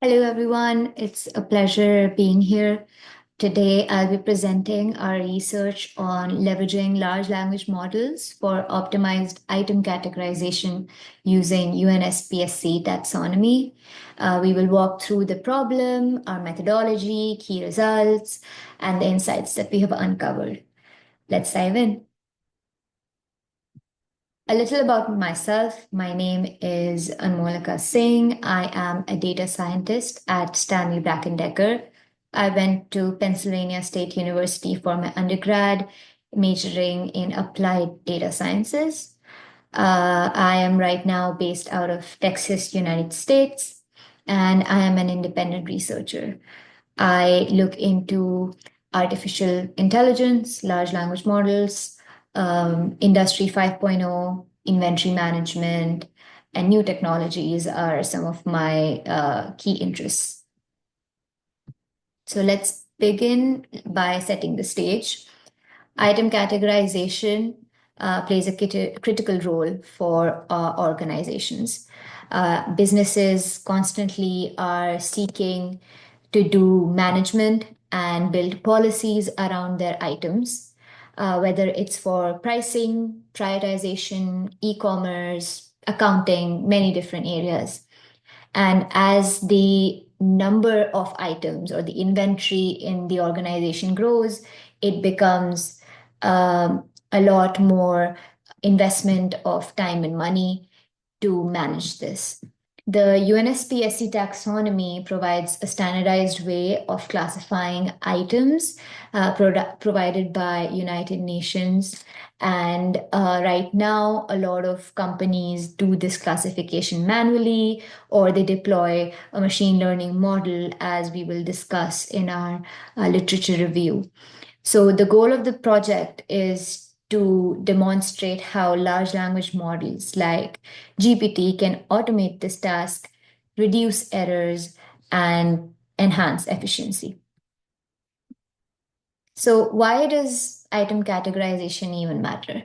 Hello, everyone. It's a pleasure being here. Today, I'll be presenting our research on leveraging large language models for optimized item categorization using UNSPSC Taxonomy. We will walk through the problem, our methodology, key results, and the insights that we have uncovered. Let's dive in. A little about myself. My name is Anmolika Singh. I am a data scientist at Stanley Black& Decker. I went to Pennsylvania State University for my undergrad, majoring in applied data sciences. I am right now based out of Texas, United States, and I am an independent researcher. I look into artificial intelligence, large language models, Industry 5.0, inventory management, and new technologies are some of my key interests. So let's begin by setting the stage. Item categorization plays a critical role for organizations. Businesses constantly are seeking to do management and build policies around their items, whether it's for pricing, prioritization, e-commerce, accounting, many different areas. And as the number of items or the inventory in the organization grows, it becomes a lot more investment of time and money to manage this. The UNSPSC taxonomy provides a standardized way of classifying items provided by United Nations. And right now, a lot of companies do this classification manually, or they deploy a machine learning model, as we will discuss in our literature review. So the goal of the project is to demonstrate how large language models like GPT can automate this task, reduce errors, and enhance efficiency. So why does item categorization even matter?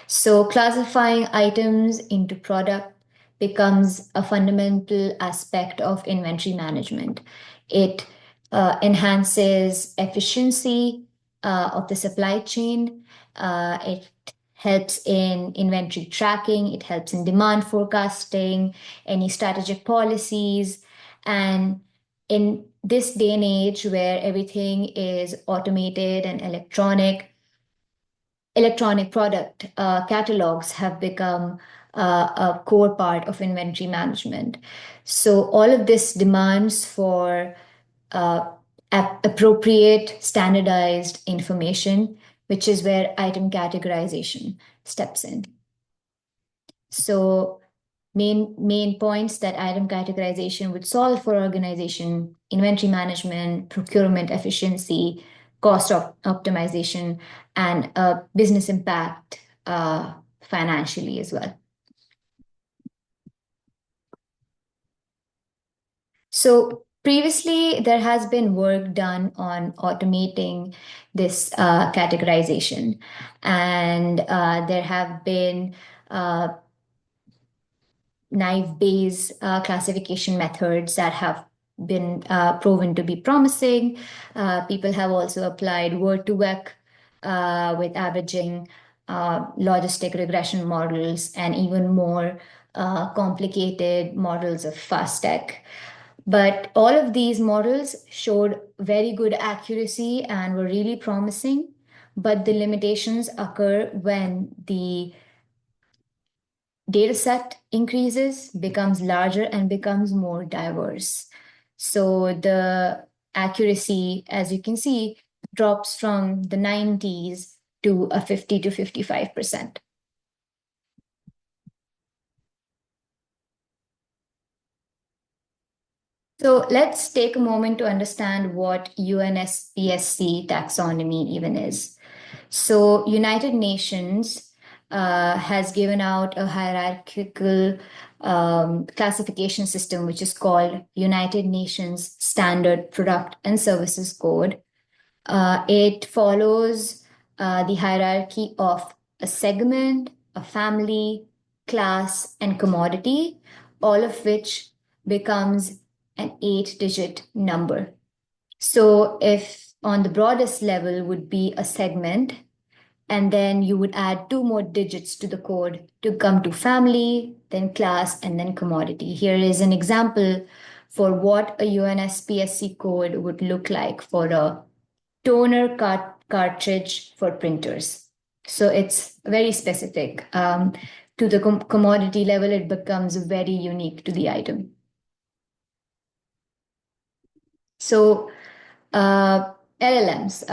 So classifying items into product becomes a fundamental aspect of inventory management. It enhances efficiency of the supply chain. It helps in inventory tracking. It helps in demand forecasting, any strategic policies. And in this day and age where everything is automated and electronic product catalogs have become a core part of inventory management. So all of this demands for uh, appropriate standardized information, which is where item categorization steps in. So main points that item categorization would solve for organization: inventory management, procurement efficiency, cost optimization, and business impact financially as well. So previously, there has been work done on automating this categorization, and there have been naive-Bayes classification methods that have been proven to be promising. People have also applied word-to-vec with averaging, logistic regression models, and even more complicated models of fast tech. But all of these models showed very good accuracy and were really promising. But the limitations occur when the data set increases, becomes larger, and becomes more diverse. So the accuracy, as you can see, drops from the 90s to a 50 to 55%. So let's take a moment to understand what UNSPSC taxonomy even is. So United Nations has given out a hierarchical classification system, which is called United Nations Standard Product and Services Code. It follows the hierarchy of a segment, a family, class, and commodity, all of which becomes an 8-digit number. So if on the broadest level would be a segment, and then you would add 2 more digits to the code to come to family, then class, and then commodity. Here is an example for what a UNSPSC code would look like for a toner cartridge for printers. So it's very specific. To the commodity level, it becomes very unique to the item. So LLMs,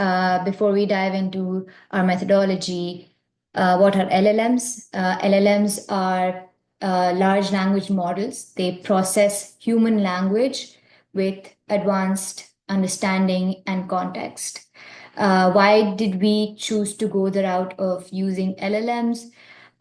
before we dive into our methodology, what are LLMs? LLMs are large language models. They process human language with advanced understanding and context. Why did we choose to go the route of using LLMs?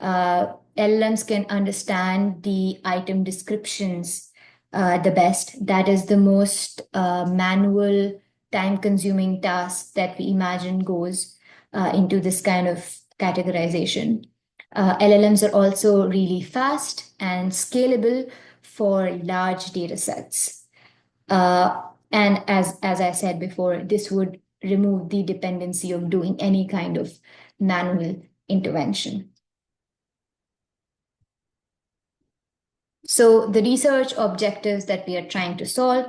LLMs can understand the item descriptions the best. That is the most manual, time-consuming task that we imagine goes into this kind of categorization. LLMs are also really fast and scalable for large data sets. And as I said before, this would remove the dependency of doing any kind of manual intervention. So the research objectives that we are trying to solve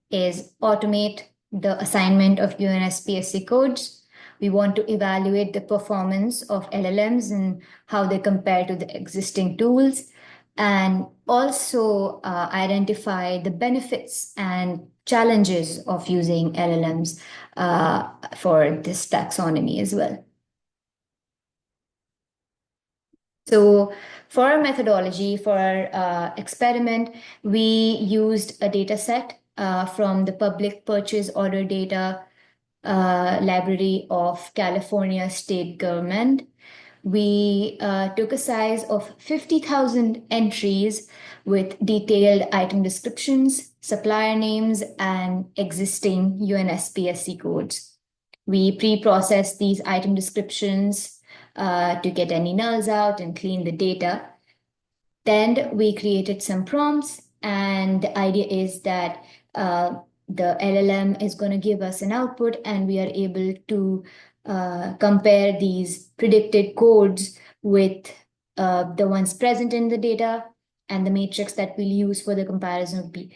is automate the assignment of UNSPSC codes. We want to evaluate the performance of LLMs and how they compare to the existing tools, and also identify the benefits and challenges of using LLMs for this taxonomy as well. So for our methodology, for our experiment, we used a data set from the public purchase order data library of California state government. We took a size of 50,000 entries with detailed item descriptions, supplier names, and existing UNSPSC codes. We pre-processed these item descriptions to get any nulls out and clean the data. Then we created some prompts, and the idea is that the LLM is going to give us an output, and we are able to compare these predicted codes with the ones present in the data, and the matrix that we'll use for the comparison will be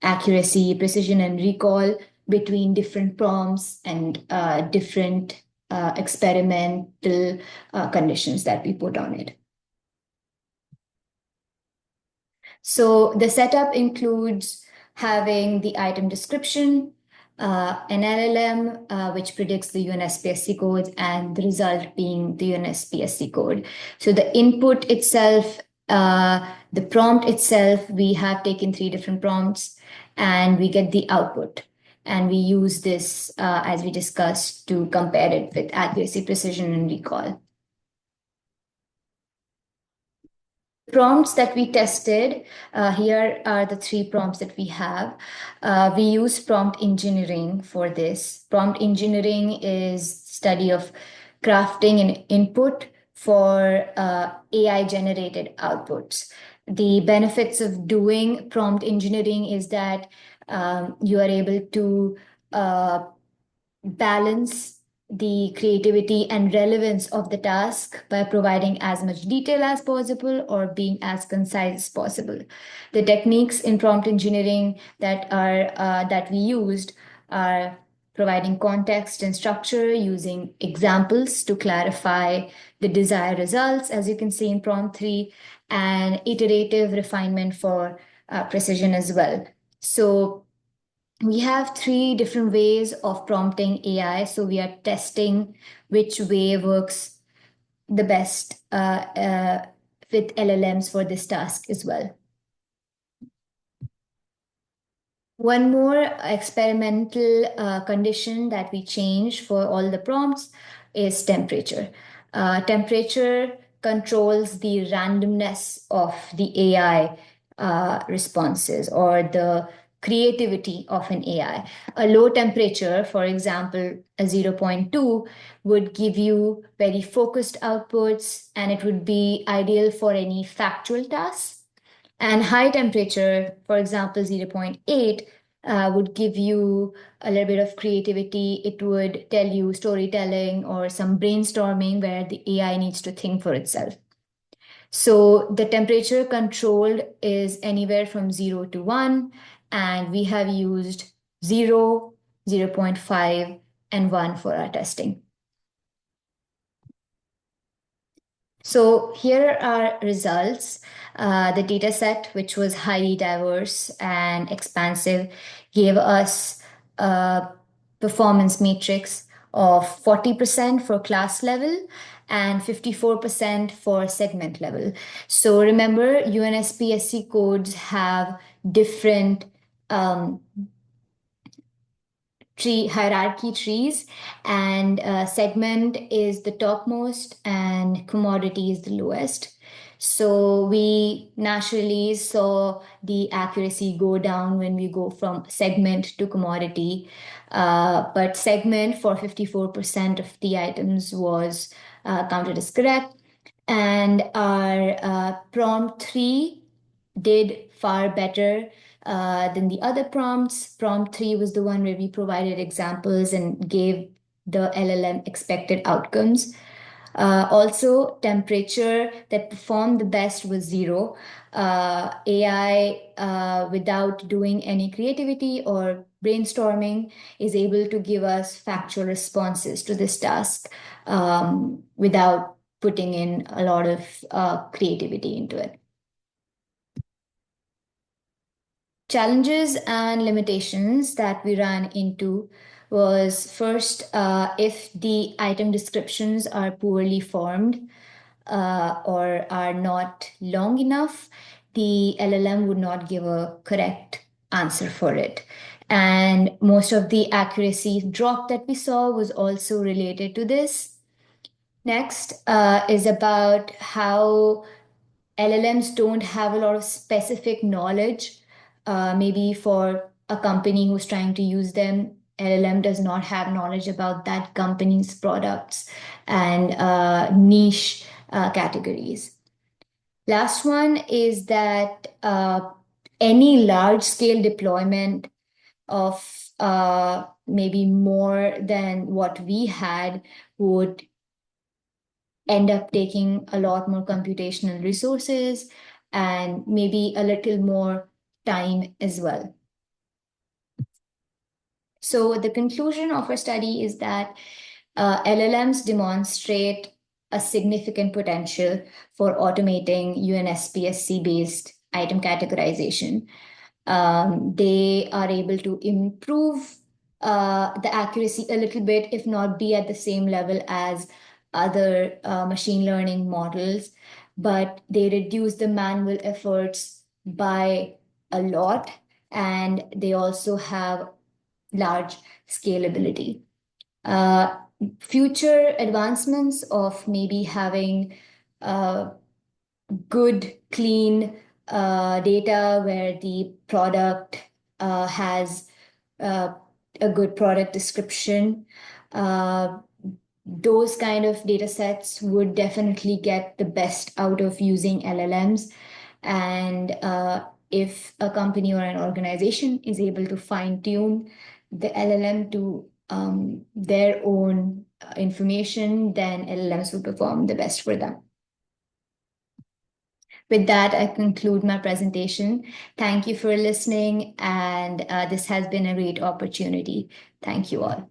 accuracy, precision, and recall between different prompts and different experimental conditions that we put on it. So the setup includes having the item description, an LLM, which predicts the UNSPSC code, and the result being the UNSPSC code. So the input itself, the prompt itself, we have taken 3 different prompts, and we get the output. And we use this, as we discussed, to compare it with accuracy, precision, and recall. Prompts that we tested, here are the 3 prompts that we have. We use prompt engineering for this. Prompt engineering is study of crafting an input for AI-generated outputs. The benefits of doing prompt engineering is that you are able to balance the creativity and relevance of the task by providing as much detail as possible or being as concise as possible. The techniques in prompt engineering that we used are providing context and structure, using examples to clarify the desired results, as you can see in prompt 3, and iterative refinement for precision as well. So we have 3 different ways of prompting AI. So we are testing which way works the best with LLMs for this task as well. One more experimental condition that we changed for all the prompts is temperature. Temperature controls the randomness of the AI responses or the creativity of an AI. A low temperature, for example, a 0.2, would give you very focused outputs, and it would be ideal for any factual tasks. And high temperature, for example, 0.8, would give you a little bit of creativity. It would tell you storytelling or some brainstorming where the AI needs to think for itself. So the temperature controlled is anywhere from 0 to 1, and we have used 0, 0.5, and 1 for our testing. So here are results. The data set, which was highly diverse and expansive, gave us a performance matrix of 40% for class level and 54% for segment level. So remember, UNSPSC codes have different hierarchy trees, and segment is the topmost and commodity is the lowest. So we naturally saw the accuracy go down when we go from segment to commodity. But segment for 54% of the items was counted as correct. And our prompt 3 did far better than the other prompts. Prompt 3 was the one where we provided examples and gave the LLM expected outcomes. Also, temperature that performed the best was 0. AI, without doing any creativity or brainstorming, is able to give us factual responses to this task without putting in a lot of creativity into it. Challenges and limitations that we ran into was first, if the item descriptions are poorly formed or are not long enough, the LLM would not give a correct answer for it. And most of the accuracy drop that we saw was also related to this. Next is about how LLMs don't have a lot of specific knowledge. Maybe for a company who's trying to use them, LLM does not have knowledge about that company's products and niche categories. Last one is that any large scale deployment of maybe more than what we had would end up taking a lot more computational resources and maybe a little more time as well. So the conclusion of our study is that LLMs demonstrate a significant potential for automating UNSPSC-based item categorization. They are able to improve the accuracy a little bit, if not be at the same level as other machine learning models, but they reduce the manual efforts by a lot, and they also have large scalability. Future advancements of maybe having good, clean data where the product has a good product description. Those kind of data sets would definitely get the best out of using LLMs. And if a company or an organization is able to fine tune the LLM to their own information, then LLMs will perform the best for them. With that, I conclude my presentation. Thank you for listening, and this has been a great opportunity. Thank you all.